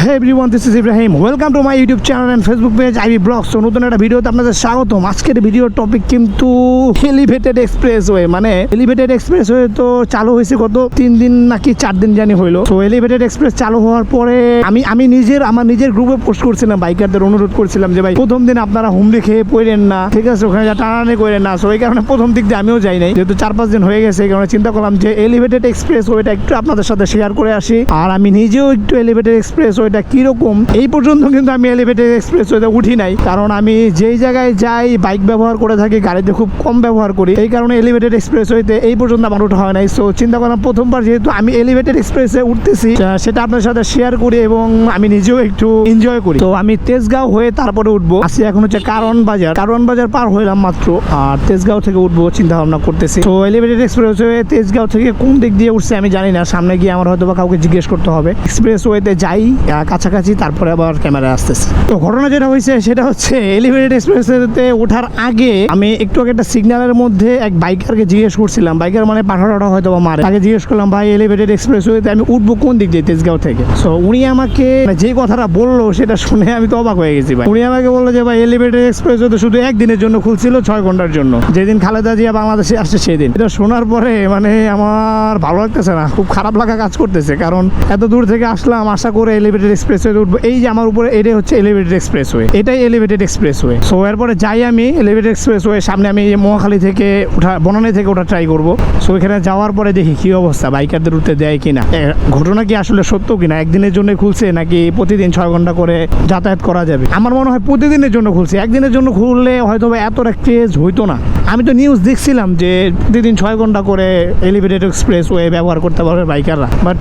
Hey everyone, this is Ibrahim. Welcome to my YouTube channel and Facebook page IB Vlogs. So নতুন একটা ভিডিওতে আপনাদের স্বাগতম। আজকের ভিডিওর টপিক কিন্তু এলিভেটেড এক্সপ্রেসওয়ে, মানে এলিভেটেড এক্সপ্রেসওয়ে তো চালু হয়েছে গত 3 দিন নাকি 4 দিন জানি হইলো। তো এলিভেটেড এক্সপ্রেস চালু হওয়ার পরে আমি আমার নিজের গ্রুপে পোস্ট করছিলাম, বাইকারদের অনুরোধ করছিলাম যে ভাই প্রথম দিন আপনারা হুমড়ি খেয়ে পড়েন না, ঠিক আছে, ওখানে যা টানাটানি করেন না। সো এই কারণে প্রথম দিক দিয়ে আমিও যাই নাই, যেহেতু 4-5 দিন হয়ে গেছে। এই কারণে চিন্তা করলাম যে এলিভেটেড এক্সপ্রেসওয়েটা একটু আপনাদের সাথে শেয়ার করে আসি। আর আমি নিজেও একটু এলিভেটেড এক্সপ্রেসওয়েটা কিরকম, এই পর্যন্ত কিন্তু আমি এলিভেটেড এক্সপ্রেসওয়েতে উঠি নাই, কারণ আমি যেই জায়গায় যাই বাইক ব্যবহার করে থাকি, গাড়িতে খুব কম ব্যবহার করি। এই কারণে এলিভেটেড এক্সপ্রেসওয়েতে এই পর্যন্ত আমার ওঠা হয় নাই। সো চিন্তা করলাম প্রথমবার যেহেতু আমি এলিভেটেড এক্সপ্রেসে উঠতেছি, সেটা আপনার সাথে শেয়ার করি এবং আমি নিজেও একটু এনজয় করি। তো আমি তেজগাঁও হয়ে তারপরে উঠবো। আসি এখন হচ্ছে কারওয়ান বাজার পার হইলাম মাত্র, আর তেজগাঁও থেকে উঠবো চিন্তা ভাবনা করতেছি। তো এলিভেটেড এক্সপ্রেসওয়ে তেজগাঁও থেকে কোন দিক দিয়ে উঠছে আমি জানি না, সামনে গিয়ে আমার হয়তো বা কাউকে জিজ্ঞেস করতে হবে। এক্সপ্রেসওয়েতে যাই কাছাকাছি, তারপরে আবার ক্যামেরা আসতেছে। তো ঘটনা যেটা হয়েছে সেটা হচ্ছে এলিভেটেড এক্সপ্রেসওয়েতে ওঠার আগে আমি একটু একটা সিগন্যালের মধ্যে এক বাইকারকে জিজ্ঞেস করছিলাম, বাইকার মানে পাঠাটা হয়তো বা মারে, তাকে জিজ্ঞেস করলাম ভাই এলিভেটেড এক্সপ্রেসওয়েতে আমি উঠবো কোন দিক দিয়ে তেজগাঁও থেকে। সো উনি আমাকে যে কথাটা বললো সেটা শুনে আমি তো অবাক হয়ে গেছি ভাই। উনি আমাকে বললো যে ভাই এলিভেটেড এক্সপ্রেসওয়ে শুধু একদিনের জন্য খুলছিল, 6 ঘন্টার জন্য, যেদিন খালেদা জিয়া বাংলাদেশে আসছে সেদিন। এটা শোনার পরে মানে আমার ভালো লাগতেছে না, খুব খারাপ লাগা কাজ করতেছে, কারণ এত দূর থেকে আসলাম আশা করে এলিভেটেড এক্সপ্রেসওয়ে উঠবো। এই যে আমার উপরে এটাই হচ্ছে এলিভেটেড এক্সপ্রেসওয়ে, এটাই এলিভেটেড এক্সপ্রেসওয়ে। সো এরপরে যাই আমি এলিভেটেড এক্সপ্রেসওয়ে সামনে, আমি মহাখালী থেকে বনানী থেকে ওটা ট্রাই করবো। সো এখানে যাওয়ার পরে দেখি কি অবস্থা, বাইকারদের উঠতে দেয় কিনা, ঘটনা কি আসলে সত্য কিনা, একদিনের জন্য খুলছে নাকি প্রতিদিন 6 ঘন্টা করে যাতায়াত করা যাবে। আমার মনে হয় প্রতিদিনের জন্য খুলছে, একদিনের জন্য খুললে হয়তো এতটা ক্রেজ হইতো না। আমি তো নিউজ দেখছিলাম যে প্রতিদিন 6 ঘন্টা করে এলিভেটেড এক্সপ্রেসওয়ে ব্যবহার করতে পারবে বাইকাররা, বাট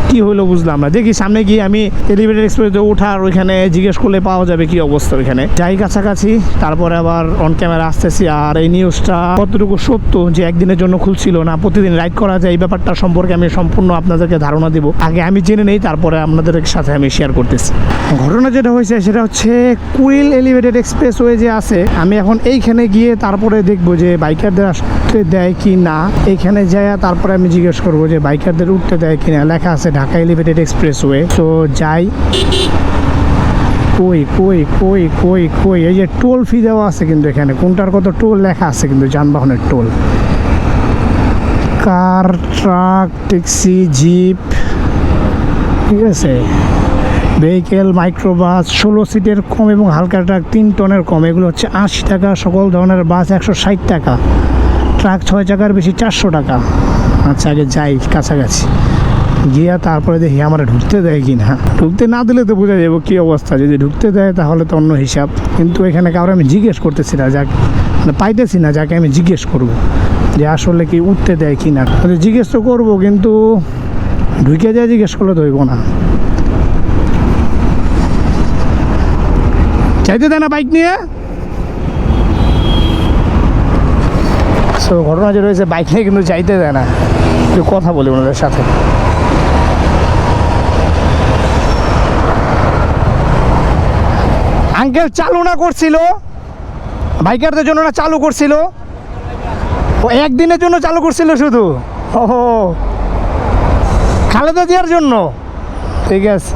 কি হইলো বুঝলাম না। দেখি সামনে গিয়ে আমি এলিভেটেড এক্সপ্রেসওয়ে ওঠার ওইখানে জিজ্ঞেস করলে পাওয়া যাবে কি অবস্থা ওইখানে। যাই কাছাকাছি, তারপরে আবার অন ক্যামেরা আসতেছি। আর এই নিউজটা কতটুকু সত্য যে একদিনের জন্য খুলছিল না প্রতিদিন রাইড করা যায়, এই ব্যাপারটা সম্পর্কে আমি সম্পূর্ণ আপনাদেরকে ধারণা দিব। আগে আমি জেনে নেই, তারপরে আপনাদের সাথে আমি শেয়ার করতেছি। ঘটনা যেটা হয়েছে সেটা হচ্ছে কুইল এলিভেটেড এক্সপ্রেসওয়ে যে আছে, আমি এখন এইখানে গিয়ে তারপরে দেখবো যে বাইকারদের আসতে দেয় কি না। এইখানে যাই তারপরে আমি জিজ্ঞেস করবো যে বাইকারদের উঠতে দেয় কিনা। লেখা আছে ঢাকা এলিভেটেড এক্সপ্রেসওয়ে। তো যাই, কই কই কই কই কই এই যে টোল ফি দেওয়া আছে কিন্তু এখানে, কোনটার কত টোল লেখা আছে কিন্তু, যানবাহনের টোল, কার, ট্রাক, ট্যাক্সি, জিপ, ঠিক আছে, ভেহিকেল, মাইক্রোবাস 16 সিটের কম এবং হালকা ট্রাক 3 টনের কম, এগুলো হচ্ছে 80 টাকা। সকল ধরনের বাস 160 টাকা, ট্রাক 6 চাকার বেশি 400 টাকা। আচ্ছা আগে যাই কাছাকাছি গিয়া তারপরে দেখি আমার ঢুকতে দেয় কি না। ঢুকতে না দিলে তো বোঝা যাবো কী অবস্থা, যদি ঢুকতে দেয় তাহলে তো অন্য হিসাব। কিন্তু এখানে কারো আমি জিজ্ঞেস করতেছি না, যাক মানে পাইতেছি না যাকে আমি জিজ্ঞেস করবো যে আসলে কি উঠতে দেয় কি না। জিজ্ঞেস তো করবো, কিন্তু ঢুকে যায় জিজ্ঞেস করলে তো হইব না। চাইতে দেয় না বাইক নিয়ে। সো ঘটনা যে রয়েছে বাইক নিয়ে কিন্তু চাইতে দেয় না। একটু কথা বলি ওনাদের সাথে। আঙ্কেল চালু না করছিল, বাইকারদের জন্য না চালু করছিল, ও একদিনের জন্য চালু করছিল শুধু। ও খালেদা জিয়ার জন্য, ঠিক আছে।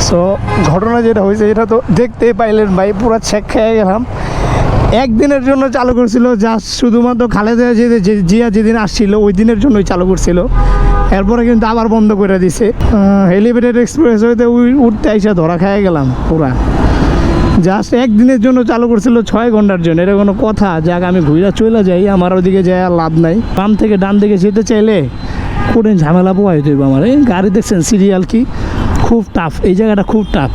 সো ঘটনা যেটা হয়েছে এটা তো দেখতেই পাইলেন ভাই, পুরো ছেক খেয়ে গেলাম। একদিনের জন্য চালু করছিল, জাস্ট শুধুমাত্র খালেদা জিয়া যেদিন আসছিল ওই দিনের জন্যই চালু করছিল। এরপরে কিন্তু আবার বন্ধ করে দিছে। এলিভেটেড এক্সপ্রেসওয়েতে উঠতে এসে ধরা খেয়ে গেলাম পুরা। জাস্ট একদিনের জন্য চালু করছিল, 6 ঘন্টার জন্য। এটা কোনো কথা? যাক আমি ঘুরে চলে যাই, আমার ওদিকে যাই আর লাভ নাই। বাম থেকে ডান দিকে যেতে চাইলে কোনো ঝামেলা পোয়াই দেবো আমার। এই গাড়ি দেখছেন সিরিয়াল কি খুব টাফ, এই জায়গাটা খুব টাফ,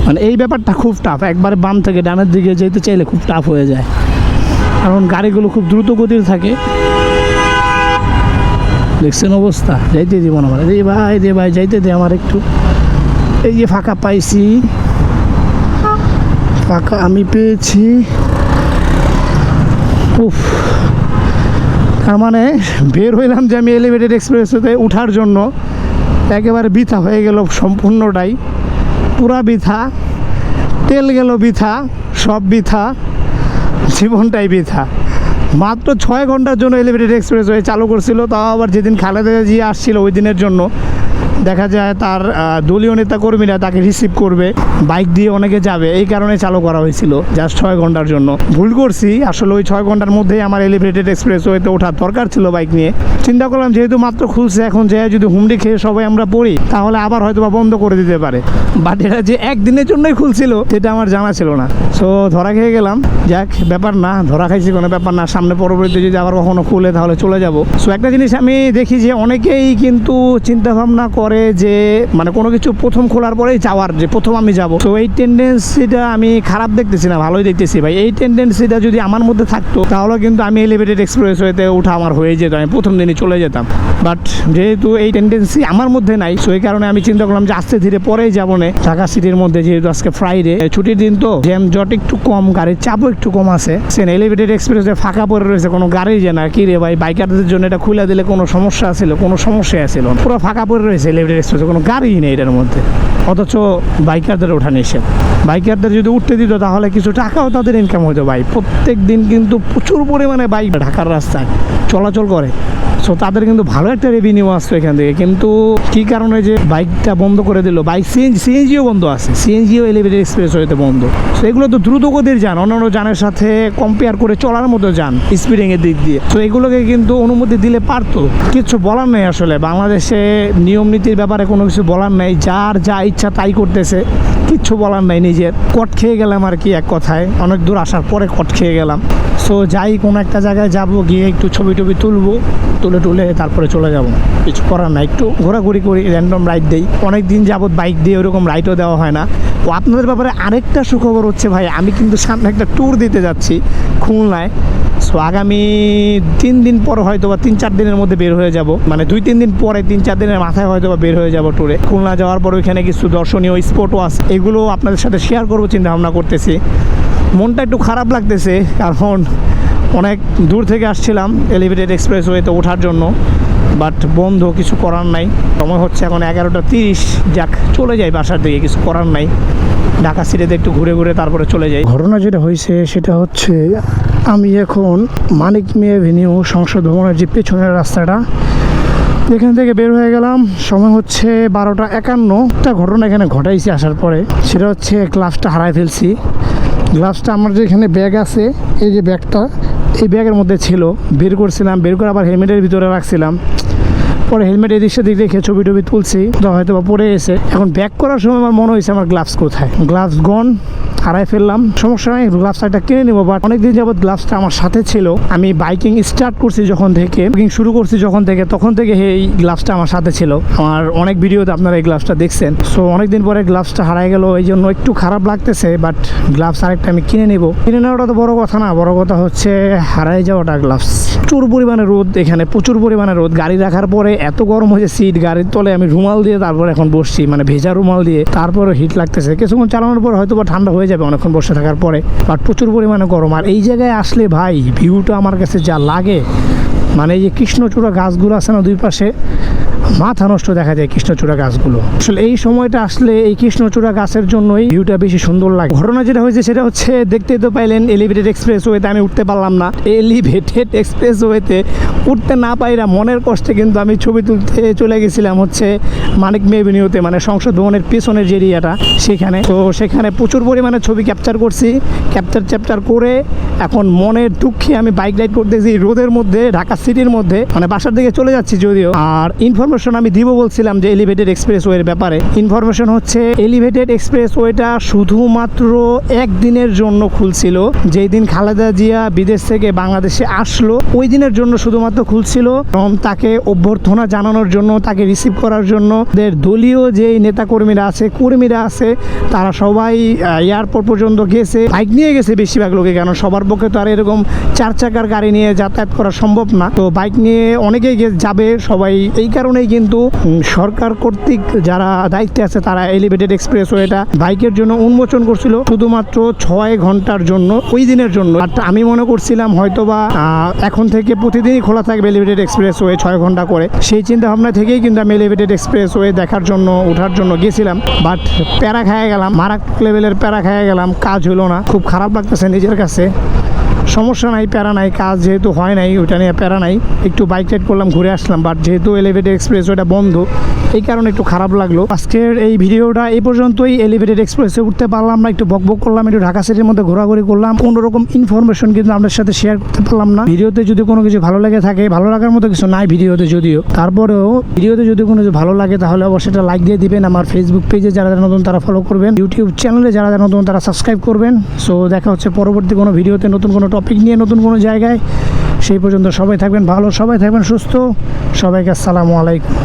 মানে এই ব্যাপারটা খুব টাফ। একবারে বাম থেকে ডানের দিকে যেতে চাইলে খুব টাফ হয়ে যায়, কারণ গাড়িগুলো খুব দ্রুত গতিতে থাকে। দেখছেন অবস্থা, যাইতে দিব না আমার। দে ভাই যাইতে দে আমার একটু। এই যে ফাঁকা পাইছি, ফাঁকা আমি পেয়েছি। উফ, তার মানে বের হইলাম যে আমি এলিভেটেড এক্সপ্রেসওয়েতে উঠার জন্য, একেবারে বৃথা হয়ে গেল সম্পূর্ণটাই, পুরা বৃথা। তেল গেল বৃথা, সব বৃথা, জীবনটাই বৃথা। মাত্র 6 ঘন্টার জন্য এলিভেটেড এক্সপ্রেসওয়ে চালু করছিল, তাও আবার যেদিন খালেদা জিয়া আসছিল ওই দিনের জন্য। দেখা যায় তার দলীয় নেতা কর্মীরা তাকে রিসিভ করবে, বাইক দিয়ে অনেকে যাবে, এই কারণে চালু করা হয়েছিল জাস্ট 6 ঘন্টার জন্য। ভুল করছি আসলে, ওই 6 ঘন্টার মধ্যেই আমার এলিভেটেড এক্সপ্রেসওয়েতে ওঠার দরকার ছিল বাইক নিয়ে। চিন্তা করলাম যেহেতু মাত্র খুলছে, এখন যে যদি হুমড়ি খেয়ে সবাই আমরা পড়ি তাহলে আবার হয়তো বা বন্ধ করে দিতে পারে। বাট এটা যে একদিনের জন্যই খুলছিল সেটা আমার জানা ছিল না। সো ধরা খেয়ে গেলাম, যাক ব্যাপার না, ধরা খাইছি কোনো ব্যাপার না। সামনে পরবর্তীতে যদি আবার কখনো খুলে তাহলে চলে যাব। সো একটা জিনিস আমি দেখি যে অনেকেই কিন্তু চিন্তাভাবনা করে যে মানে কোনো কিছু প্রথম খোলার পরেই যাওয়ার, যে প্রথম আমি যাব। তো এই টেন্ডেন্সিটা আমি খারাপ দেখতেছি না, ভালোই দেখতেছি ভাই। এই টেন্ডেন্সিটা যদি আমার মধ্যে থাকতো তাহলে কিন্তু আমি এলিভেটেড এক্সপ্রেসওয়েতে ওঠা আমার হয়ে যেত, আমি প্রথম দিনই চলে যেতাম। বাট যেহেতু এই টেন্ডেন্সি আমার মধ্যে নাই, সো এই কারণে আমি চিন্তা করলাম যে আস্তে ধীরে পরেই যাবো না। ঢাকা সিটির মধ্যে যেহেতু আজকে ফ্রাইডে, ছুটির দিন, তো জ্যাম জট একটু কম, গাড়ির চাপও একটু কম আছে। সেন এলিভেটেড এক্সপ্রেসওয়ে ফাঁকা পড়ে রয়েছে, কোনো গাড়ি যে না কি রে ভাই, বাইকারদের জন্য এটা খুলে দিলে কোনো সমস্যা ছিল? কোনো সমস্যাই আছিল, পুরো ফাঁকা পড়ে রয়েছে এলিভেটেড এক্সপ্রেস, কোনো গাড়ি নেই এটার মধ্যে। অথচ বাইকারদের ওঠা নিষেধ। বাইকারদের যদি উঠতে দিত তাহলে কিছু টাকাও তাদের ইনকাম হতো ভাই। প্রত্যেক দিন কিন্তু প্রচুর পরিমাণে বাইক ঢাকার রাস্তায় চলাচল করে, সো তাদের কিন্তু ভালো একটা রেভিনিউ আসতো এখান থেকে। কিন্তু কী কারণে যে বাইকটা বন্ধ করে দিল, বাইক সিএনজিও বন্ধ আছে, সিএনজিও এলিভেটেড এক্সপ্রেসওয়েতে বন্ধ। সো এগুলো তো দ্রুতগতির যান, অন্যান্য যানের সাথে কম্পেয়ার করে চলার মতো যান স্পিডিংয়ের দিক দিয়ে। সো এগুলোকে কিন্তু অনুমতি দিলে পারতো, কিছু বলার নেই আসলে। বাংলাদেশে নিয়ম নীতির ব্যাপারে কোনো কিছু বলার নেই, যার যা ইচ্ছা তাই করতেছে, কিচ্ছু বলার নাই। নিজের কট খেয়ে গেলাম আর কি, এক কথায় অনেক দূর আসার পরে কট খেয়ে গেলাম। সো যাই কোনো একটা জায়গায় যাব, গিয়ে একটু ছবি টবি তুলবো, তুলে তারপরে চলে যাব, কিছু করার নাই। একটু ঘোরাঘুরি করি, র্যান্ডম রাইড দেই। অনেক দিন যাবত বাইক দিয়ে ওরকম রাইডও দেওয়া হয় না। ও আপনাদের ব্যাপারে আরেকটা সুখবর হচ্ছে ভাই, আমি কিন্তু সামনে একটা ট্যুর দিতে যাচ্ছি খুলনায়। সো আগামী 3 দিন পর হয়তো বা 3-4 দিনের মধ্যে বের হয়ে যাব, মানে 2-3 দিন পরে, 3-4 দিনের মাথায় হয়তো বা বের হয়ে যাব ট্যুরে। খুলনা যাওয়ার পর ওইখানে কিছু দর্শনীয় স্পটও আছে, এগুলো আপনাদের সাথে শেয়ার করবো চিন্তা ভাবনা করতেছি। মনটা একটু খারাপ লাগতেছে, কারণ অনেক দূর থেকে আসছিলাম এলিভেটেড এক্সপ্রেসওয়েতে ওঠার জন্য, বাট বন্ধ, কিছু করার নাই। সময় হচ্ছে এখন 11:30, যাক চলে যাই বাসার দিকে, কিছু করার নাই। ঢাকা সিটিতে একটু ঘুরে ঘুরে তারপরে চলে যাই। ঘটনা যেটা হয়েছে সেটা হচ্ছে, আমি এখন মানিক মিয়া এভিনিউ সংসদ ভবনের যে পেছনের রাস্তাটা, এখান থেকে বের হয়ে গেলাম। সময় হচ্ছে 12:51। একটা ঘটনা এখানে ঘটাইছি আসার পরে, সেটা হচ্ছে গ্লাভসটা হারাই ফেলছি। গ্লাভসটা আমার যে এখানে ব্যাগ আছে, এই যে ব্যাগটা, এই ব্যাগের মধ্যে ছিল, বের করছিলাম, বের করে আবার হেলমেটের ভিতরে রাখছিলাম। পরে হেলমেট এদিক সেদিক রেখে ছবি টবি তুলছি, হয়তো বা পরে এসে এখন ব্যাক করার সময় আমার মনে হয়েছে আমার গ্লাভস কোথায়, গ্লাভস গন, হারাই ফেললাম। সমস্যা নেই, গ্লাভসটা একটা কিনে নেবো। বাট অনেকদিন যাবত গ্লাভসটা আমার সাথে ছিল। আমি বাইকিং স্টার্ট করছি যখন থেকে, বাইকিং শুরু করছি যখন থেকে, তখন থেকে এই গ্লাভসটা আমার সাথে ছিল। আমার অনেক ভিডিওতে আপনারা এই গ্লাভসটা দেখছেন। সো অনেকদিন পরে গ্লাভসটা হারাই গেল, এই জন্য একটু খারাপ লাগতেছে। বাট গ্লাভস আরেকটা আমি কিনে নেবো। কিনে নেওয়াটা তো বড় কথা না, বড় কথা হচ্ছে হারাই যাওয়াটা গ্লাভস। প্রচুর পরিমাণে রোদ এখানে, প্রচুর পরিমাণে রোদ। গাড়ি রাখার পরে এত গরম হয়েছে, সিট গাড়ির তলে আমি রুমাল দিয়ে তারপর এখন বসছি, মানে ভেজা রুমাল দিয়ে, তারপরে হিট লাগতেছে। কিছুক্ষণ চালানোর পর হয়তো বা ঠান্ডা হয়ে যাবে অনেকক্ষণ বসে থাকার পরে, বাট প্রচুর পরিমাণে গরম। আর এই জায়গায় আসলে ভাই ভিউটা আমার কাছে যা লাগে, মানে এই যে কৃষ্ণচূড়া গাছগুলো আছে না দুই পাশে, মাথা নষ্ট দেখা যায় কৃষ্ণচূড়া গাছগুলো। আসলে এই সময়টা আসলে এই কৃষ্ণচূড়া গাছের জন্যই ভিউটা বেশি সুন্দর লাগে। ঘটনা যেটা হয়েছে সেটা হচ্ছে, দেখতেই তো পাইলেন এলিভেটেড এক্সপ্রেসওয়েতে আমি উঠতে পারলাম না। এলিভেটেড এক্সপ্রেসওয়েতে উঠতে না পাইরা মনের কষ্টে কিন্তু আমি ছবি তুলতে চলে গেছিলাম হচ্ছে মানিক মিয়া এভিনিউতে, মানে সংসদ ভবনের পেছনের যে এরিয়াটা সেখানে। তো সেখানে প্রচুর পরিমাণে ছবি ক্যাপচার করছি, ক্যাপচার করে এখন মনের দুঃখে আমি বাইক রাইড করতেছি রোদের মধ্যে, ঢাকা সিটির মধ্যে, মানে বাসার দিকে চলে যাচ্ছি যদিও। আর ইনফরমেশন আমি দিব বলছিলাম যে এলিভেটেড এক্সপ্রেসওয়ের ব্যাপারে। ইনফরমেশন হচ্ছে এলিভেটেড এক্সপ্রেসওয়েটা শুধুমাত্র একদিনের জন্য খুলছিল, যেই দিন খালেদা জিয়া বিদেশ থেকে বাংলাদেশে আসলো ওই দিনের জন্য শুধুমাত্র খুলছিল। এবং তাকে অভ্যর্থনা জানানোর জন্য, তাকে রিসিভ করার জন্য দলীয় যেই নেতাকর্মীরা আছে, কর্মীরা আছে, তারা সবাই এয়ারপোর্ট পর্যন্ত গেছে, বাইক নিয়ে গেছে বেশিরভাগ লোকে, কারণ সবার পক্ষে তো আর এরকম 4 চাকার গাড়ি নিয়ে যাতায়াত করা সম্ভব না। তো বাইক নিয়ে অনেকেই যাবে সবাই। এই কারণেই কিন্তু সরকার কর্তৃক যারা দায়িত্বে আছে তারা এলিভেটেড এক্সপ্রেসওয়েটা বাইকের জন্য উন্মোচন করছিল শুধুমাত্র 6 ঘন্টার জন্য, ওই দিনের জন্য। আর আমি মনে করছিলাম হয়তোবা এখন থেকে প্রতিদিনই খোলা থাকবে এলিভেটেড এক্সপ্রেসওয়ে 6 ঘন্টা করে। সেই চিন্তা ভাবনা থেকেই কিন্তু আমি এলিভেটেড এক্সপ্রেসওয়ে দেখার জন্য, ওঠার জন্য গেছিলাম। বাট প্যারা খাইয়া গেলাম, মারাত্মক লেভেলের প্যারা খাইয়া গেলাম, কাজ হলো না। খুব খারাপ লাগতেছে নিজের কাছে। সমস্যা নাই, প্যারা নাই, কাজ যেহেতু হয় নাই ওইটা নিয়ে প্যারা নাই। একটু বাইক রাইড করলাম, ঘুরে আসলাম, বাট যেহেতু এলিভেটেড এক্সপ্রেস ওইটা বন্ধ, এই কারণে একটু খারাপ লাগলো। আজকের এই ভিডিওটা এই পর্যন্তই। এলিভেটেড এক্সপ্রেসে উঠতে পারলাম না, একটু বকবক করলাম, একটু ঢাকা সিটির মধ্যে ঘোরাঘুরি করলাম, কোনো রকম ইনফরমেশন কিন্তু আপনার সাথে শেয়ার করতে পারলাম না। ভিডিওতে যদি কোনো কিছু ভালো লেগে থাকে, ভালো লাগার মতো কিছু নাই ভিডিওতে যদিও, তারপরেও ভিডিওতে যদি কোনো কিছু ভালো লাগে তাহলে অবশ্যই একটা লাইক দিয়ে দিবেন। আমার ফেসবুক পেজে যারা যারা নতুন তারা ফলো করবেন, ইউটিউব চ্যানেলে যারা যারা নতুন তারা সাবস্ক্রাইব করবেন। সো দেখা হচ্ছে পরবর্তী কোনো ভিডিওতে, নতুন কোনো টপিক নিয়ে, নতুন কোনো জায়গায়। সেই পর্যন্ত সবাই থাকবেন ভালো, সবাই থাকবেন সুস্থ। সবাইকে আসসালামু আলাইকুম।